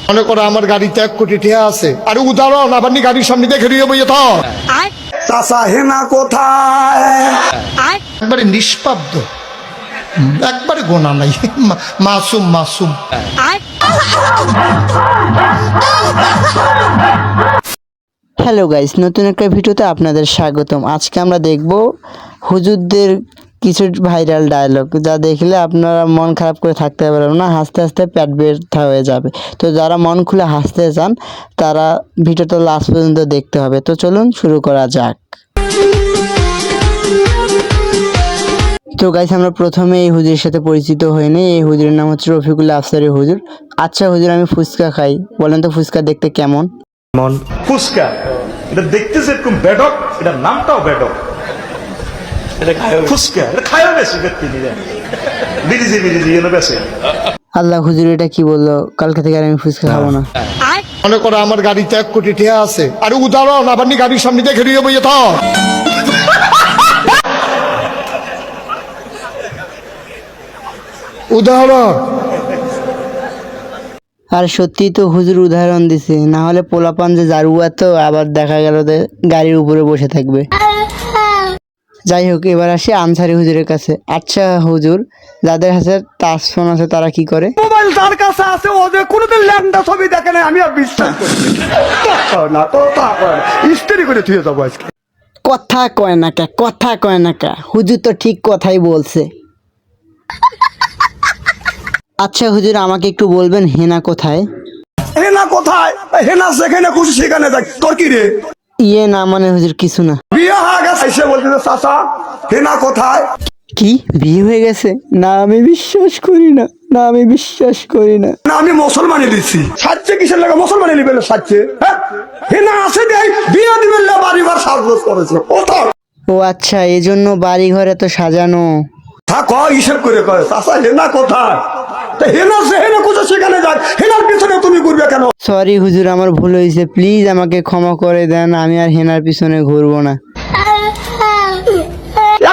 মনে করো আমার গাড়িতে 1 কোটি টাকা আছে, আর উদাহরণ আবার গাড়ির সামনে দেখে দিয়ে বইয়ে তো চাচা হেনা কোথায়? একবারে নিষ্পাব্দ, একবারে গোনা নাই, মাসুম মাসুম। হ্যালো গাইস, নতুন একটা ভিডিওতে আপনাদের স্বাগতম। আজকে আমরা দেখব হুজুরদের কিছু ভাইরাল ডায়লগ, যা দেখলে আপনারা মন খারাপ করে থাকতে পারবেন না, হাসতে হাসতে পেট ব্যথা হয়ে যাবে। তো যারা মন খুলে হাসতে চান তারা ভিডিওটা লাস্ট পর্যন্ত দেখতে হবে। তো চলুন শুরু করা যাক। তো গাইস, আমরা প্রথমে এই হুজুরের সাথে পরিচিত হয়ে নিই। এই হুজুরের নাম হচ্ছে রফিকুল আফসারি হুজুর। আচ্ছা হুজুর, আমি ফুচকা খাই, বলেন তো ফুচকা দেখতে কেমন? ফুচকা এটা দেখতে যেরকম বেডক, এটা নামটাও বেডক। ফুচকা এটা খায়ও বেশি ব্যক্তি নিয়ে বিরিজি বিরিজি এনে বেশি। আল্লাহ, হুজুর এটা কি বললো? কালকে থেকে আর আমি ফুচকা খাবো না। মনে করো আমার গাড়িতে 1 কোটি টাকা আছে, আর উদাহরণ আবার গাড়ির সামনে দেখে দিয়ে বইয়ে তো উদাহরণ। আর সত্যি তো হুজুর উদাহরণ দিছে, না হলে পোলাপান যে জারুয়া তো আবার দেখা গেল যে গাড়ির উপরে বসে থাকবে। যাই হোক, এবার আসি আনসারি হুজুরের কাছে। আচ্ছা হুজুর, যাদের কাছে টাচ ফোন আছে তারা কি করে? মোবাইল তার কাছে আছে, ওদের কোনোদিন ল্যান্ডা ছবি দেখে নাই, আমি আর বিশ্বাস করি না। তো ইস্ত্রি করে থুয়ে যাবো আজকে। কথা কয় না কা, কথা কয় না কা, হুজুর তো ঠিক কথাই বলছে। আচ্ছা হুজুর, আমাকে একটু বলবেন হেনা কোথায়? হেনা কোথায়? হেনা যেখানে খুশি সেখানে যাক, তোর কি রে? ইয়ে না মানে হুজুর কিছু না। বিয়ে হয়ে গেছে এসে বলতেছে চাচা হেনা কোথায়? কি বিয়ে হয়ে গেছে? না আমি বিশ্বাস করি না, না আমি বিশ্বাস করি না। না আমি মুসলমানি দিচ্ছি। সাজছে কিসের লাগে? মুসলমানি নিবে সাজছে। হ্যাঁ হেনা আছে দেয়, বিয়ে দিবেন বাড়িঘর সাজগোজ করেছে কোথাও। ও আচ্ছা, এই জন্য বাড়ি ঘরে তো সাজানো। থাক হিসেব করে কয় চাচা হেনা কোথায়? হেনা যেখানে খুশি সেখানে যাক, হেনার পিছনে তুমি ঘুরবে কেন? সরি হুজুর, আমার ভুল হয়েছে, প্লিজ আমাকে ক্ষমা করে দেন, আমি আর হেনার পিছনে ঘুরবো না।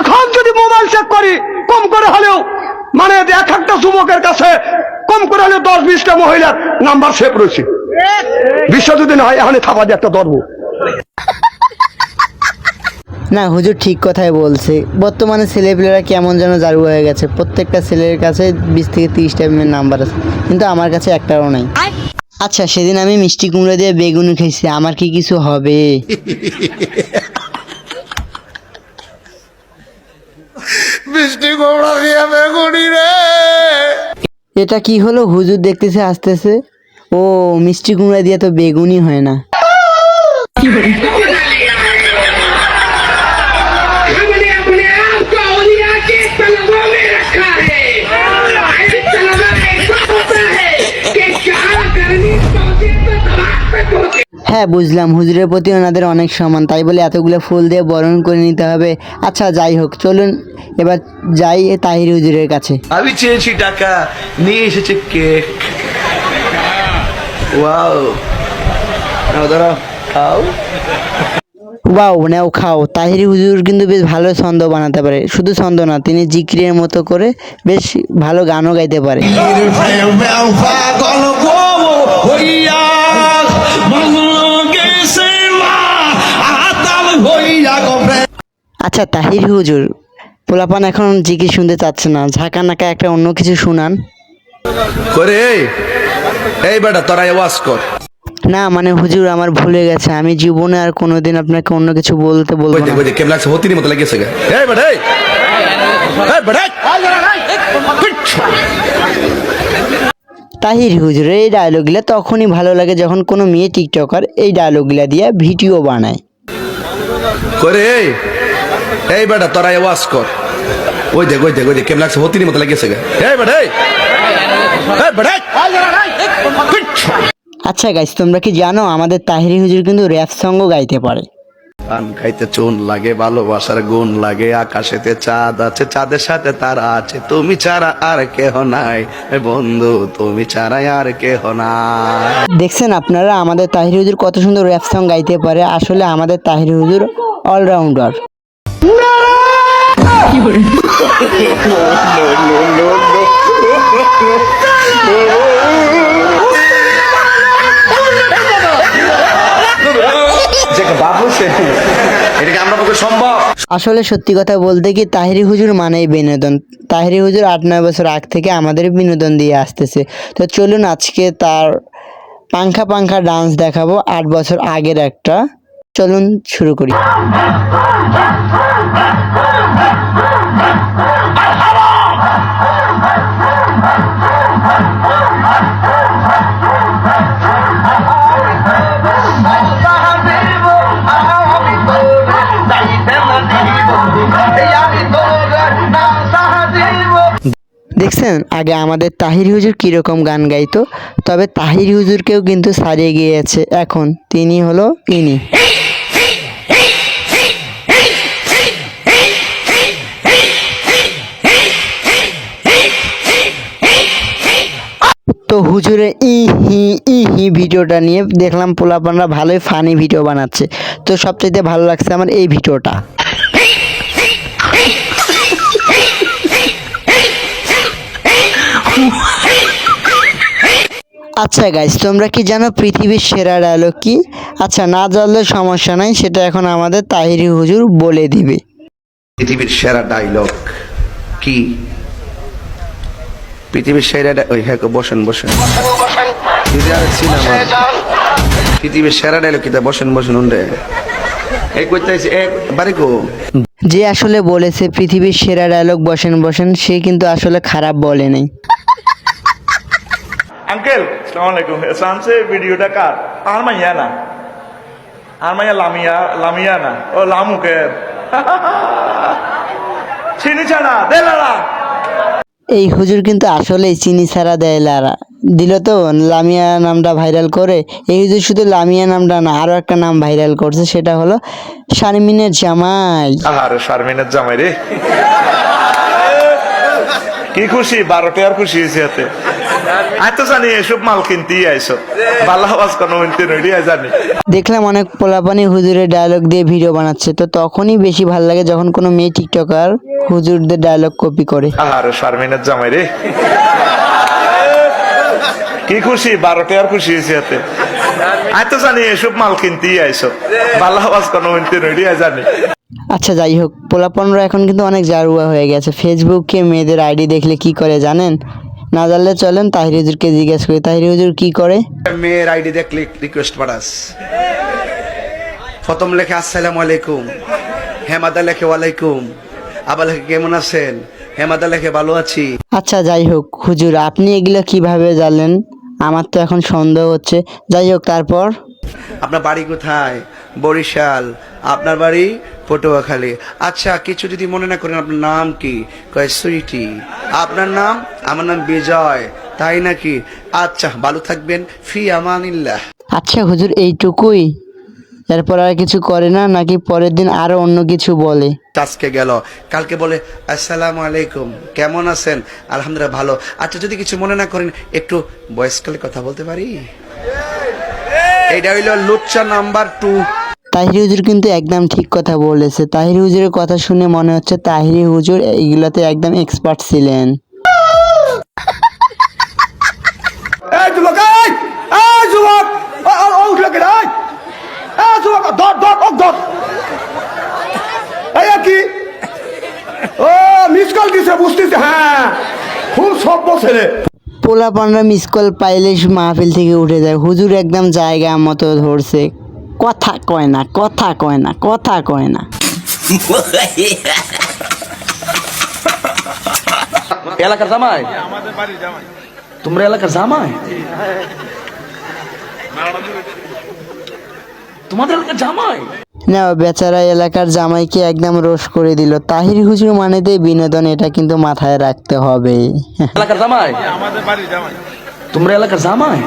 এখন যদি মোবাইল চেক করি কম করে হলেও মানে এক একটা যুবকের কাছে কম করে হলেও 10-20টা মহিলার নাম্বার সেভ রয়েছে। বিশ্ব যদি না হয় এখানে থাবা দিয়ে একটা ধরবো। না হুজুর ঠিক কথাই বলছে, বর্তমানে ছেলেপেলেরা কেমন যেন জারু হয়ে গেছে। প্রত্যেকটা ছেলের কাছে 20 থেকে 30টা নাম্বার আছে, কিন্তু আমার কাছে একটাও নাই। আচ্ছা, সেদিন আমি মিষ্টি কুমড়া দিয়ে বেগুন খেয়েছি, আমার কি কিছু হবে? বৃষ্টি গোড়া দিয়ে বেগুনি রে। এটা কি হলো হুজুর, দেখতেছে আসতেছে। ও মিষ্টি কুমড়া দিয়ে তো বেগুনই হয় না। हमने अपने आप को औलिया के तलबों में रखा है। तलबा ऐसा होता है कि क्या करनी पहुंचे तो दबाव पे पहुंचे। হ্যাঁ বুঝলাম, হুজুরের প্রতি ওনাদের অনেক সম্মান, তাই বলে এতগুলো ফুল দিয়ে বরণ করে নিতে হবে। আচ্ছা যাই হোক, চলুন এবার যাই তাহির হুজুরের কাছে। আমি চেয়েছি টাকা, নিয়ে এসেছে কেক। ওয়াও, নাও দাঁড়াও, খাও। ওয়াও, নাও খাও। তাহির হুজুর কিন্তু বেশ ভালো ছন্দ বানাতে পারে, শুধু ছন্দ না, তিনি জিকিরের মতো করে বেশ ভালো গানও গাইতে পারে। আচ্ছা তাহির হুজুর, পোলাপান এখন জিকির শুনতে চাচ্ছে না, ঝাঁকা নাকা একটা অন্য কিছু শুনান। করে এই বেটা তোরা আওয়াজ কর। না মানে হুজুর, আমার ভুলে গেছে, আমি জীবনে আর কোনোদিন আপনাকে অন্য কিছু বলতে বলবো না। ওই কেমন লাগছে, হতির মতো লাগেছে গা। এই বেটা এই বেটা। তাহির হুজুর এই ডায়লগগুলো তখনই ভালো লাগে যখন কোনো মেয়ে টিকটকার এই ডায়লগগুলো দিয়ে ভিডিও বানায়। করে এই বেটা তোরা আওয়াজ কর। ওই দেখ কেমন লাগছে, হতির মতো লাগেছে গা। এই বেটা এই বেটা। আচ্ছা গাইস, তোমরা কি জানো আমাদের তাহির হুজুর কিন্তু র‍্যাপ সঙ্গও গাইতে পারে। পান খাইতে চুন লাগে, ভালোবাসার গুণ লাগে, আকাশেতে চাঁদ আছে, চাঁদের সাথে তারা আছে, তুমি ছাড়া আর কেহ নাই বন্ধু, তুমি ছাড়া আর কেহ নাই। দেখছেন আপনারা আমাদের তাহির হুজুর কত সুন্দর র‍্যাপ সং গাইতে পারে। আসলে আমাদের তাহির হুজুর অলরাউন্ডার। যে বাবু সে এটাকে আমরা পক্ষে সম্ভব। আসলে সত্যি কথা বলতে কি তাহিরি হুজুর মানেই বিনোদন। তাহিরি হুজুর 8-9 বছর আগ থেকে আমাদের বিনোদন দিয়ে আসতেছে। তো চলুন আজকে তার পাংখা পাংখা ডান্স দেখাবো 8 বছর আগের একটা। চলুন শুরু করি। দেখছেন আগে আমাদের তাহির হুজুর কিরকম গান গাইতো, তবে তাহির হুজুরকেও কিন্তু ছাড়িয়ে গিয়েছে এখন। তিনি হলো ইনি। তো হুজুরের ই হি ভিডিওটা নিয়ে দেখলাম পোলাপানরা ভালোই ফানি ভিডিও বানাচ্ছে। তো সবচাইতে ভালো লাগছে আমার এই ভিডিওটা। আচ্ছা গাইস, তোমরা কি জানো পৃথিবীর সেরা ডায়লগ কি? আচ্ছা, না জানলে সমস্যা নাই, সেটা এখন আমাদের তাহিরি হুজুর বলে দিবে। পৃথিবীর সেরা ডায়লগ কি? পৃথিবীর সেরা ওই হ্যাঁ বসেন বসেন সিনেমা পৃথিবীর সেরা ডায়লগ কি? বসেন বসেন উন্ডে এই কইতেছি এক বাড়ি কো। যে আসলে বলেছে পৃথিবীর সেরা ডায়লগ বসেন বসেন, সে কিন্তু আসলে খারাপ বলে নাই। আঙ্কেল সালাম আলাইকুম, সামসে ভিডিওটা কার? আর মাইয়া না, আর মাইয়া লামিয়া, লামিয়া না, ও লামুকে চিনি ছাড়া দেলারা। এই হুজুর কিন্তু আসলেই চিনি ছাড়া দেয় লারা দিল। তো লামিয়া নামটা ভাইরাল করে এই হুজুর শুধু লামিয়া নামটা না, আরো একটা নাম ভাইরাল করছে, সেটা হলো শারমিনের জামাই। আরে শারমিনের জামাই রে, কি খুশি, 12টা আর খুশি হয়েছে হাতে। আমি তো জানি এসব মাল কিনতেই আইসো, ভালো আওয়াজ কোনো উনতে নইডি জানি। দেখলাম অনেক পোলাপানি হুজুরের ডায়লগ দিয়ে ভিডিও বানাচ্ছে, তো তখনই বেশি ভালো লাগে যখন কোনো মেয়ে টিকটকার হুজুরদের ডায়লগ কপি করে। আরে শারমিনের জামাই রে, কি খুশি, 12টা আর খুশি হয়েছে হাতে। আমি তো জানি এসব মাল কিনতেই আইসো, ভালো আওয়াজ কোনো উনতে নইডি জানি। আচ্ছা যাই হোক, পোলাপানরা এখন কিন্তু অনেক জারুয়া হয়ে গেছে। ফেসবুকে মেয়েদের আইডি দেখলে কি করে জানেন? না জানলে চলেন তাহির হুজুরকে জিজ্ঞেস করি। তাহির হুজুর কি করে? মেয়ের আইডি দেখলে রিকোয়েস্ট পাঠাস, প্রথম লেখে আসসালামু আলাইকুম, হেমাদা লেখে ওয়ালাইকুম, আবার লেখে কেমন আছেন, হেমাদা লেখে ভালো আছি। আচ্ছা যাই হোক হুজুর, আপনি এগুলো কিভাবে জানলেন? আমার তো এখন সন্দেহ হচ্ছে। যাই হোক, তারপর আপনার বাড়ি কোথায়? বরিশাল। আপনার বাড়ি? পটুয়াখালী। আচ্ছা কিছু যদি মনে না করেন, আপনার নাম কি? কয় সুইটি। আপনার নাম? আমার নাম বিজয়। তাই নাকি? আচ্ছা ভালো থাকবেন, ফি আমানিল্লাহ। আচ্ছা হুজুর, এইটুকুই? এরপর আর কিছু করে না নাকি পরের দিন আরো অন্য কিছু বলে? আজকে গেল, কালকে বলে আসসালামু আলাইকুম, কেমন আছেন? আলহামদুলিল্লাহ ভালো। আচ্ছা যদি কিছু মনে না করেন, একটু বয়সকালে কথা বলতে পারি? এইটা হইল লুচ্চা নাম্বার 2। তাহিরি হুজুর কিন্তু একদম ঠিক কথা বলেছে। তাহিরি হুজুরের কথা শুনে মনে হচ্ছে তাহিরি হুজুর এইগুলাতে একদম এক্সপার্ট ছিলেন। এই যুবক, এই যুবক, উঠলে কে? এই যুবক, ধর ধর ধর। এই কি? ও মিস কল দিছে, বুঝতেছে। হ্যাঁ, খুব সভ্য ছেলে। পোলাপানরা মিস কল পাইলে মাহফিল থেকে উঠে যায়। হুজুর একদম জায়গা মতো ধরছে, কথা কয় না, কথা কয় না, কথা কয় না। এলাকার জামাই? তোমরা এলাকার জামাই? তোমাদের এলাকার জামাই? না, বেচারা এলাকার জামাইকে একদম রোশ করে দিল। তাহির হুজুর মানে দিয়ে বিনোদন, এটা কিন্তু মাথায় রাখতে হবে। এলাকার জামাই? তোমরা এলাকার জামাই?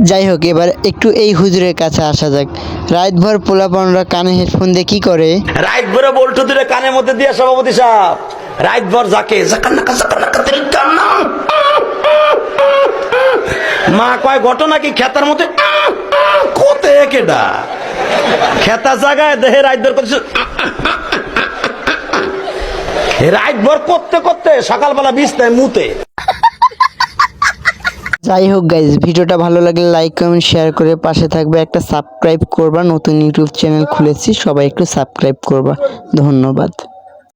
যাই হোক, এবার একটু এই হুজুরের কাছে আসা যাক। রাতভর পোলাপানরা কানে হেডফোন দিয়ে কি করে? রাত ভরে বল্টু দূরে কানের মধ্যে দিয়ে সভাপতি সাহেব রাত ভর যাকে মা কয় ঘটনা কি খেতার মধ্যে কোতে কেডা খেতা জায়গায় দেহে রাইতভর করছে রাইতভর করতে করতে সকালবেলা বিছনায় মুতে। যাই হোক গাইজ, ভিডিওটা ভালো লাগলে লাইক কমেন্ট শেয়ার করে পাশে থাকবে, একটা সাবস্ক্রাইব করবা। নতুন ইউটিউব চ্যানেল খুলেছি, সবাই একটু সাবস্ক্রাইব করবা। ধন্যবাদ।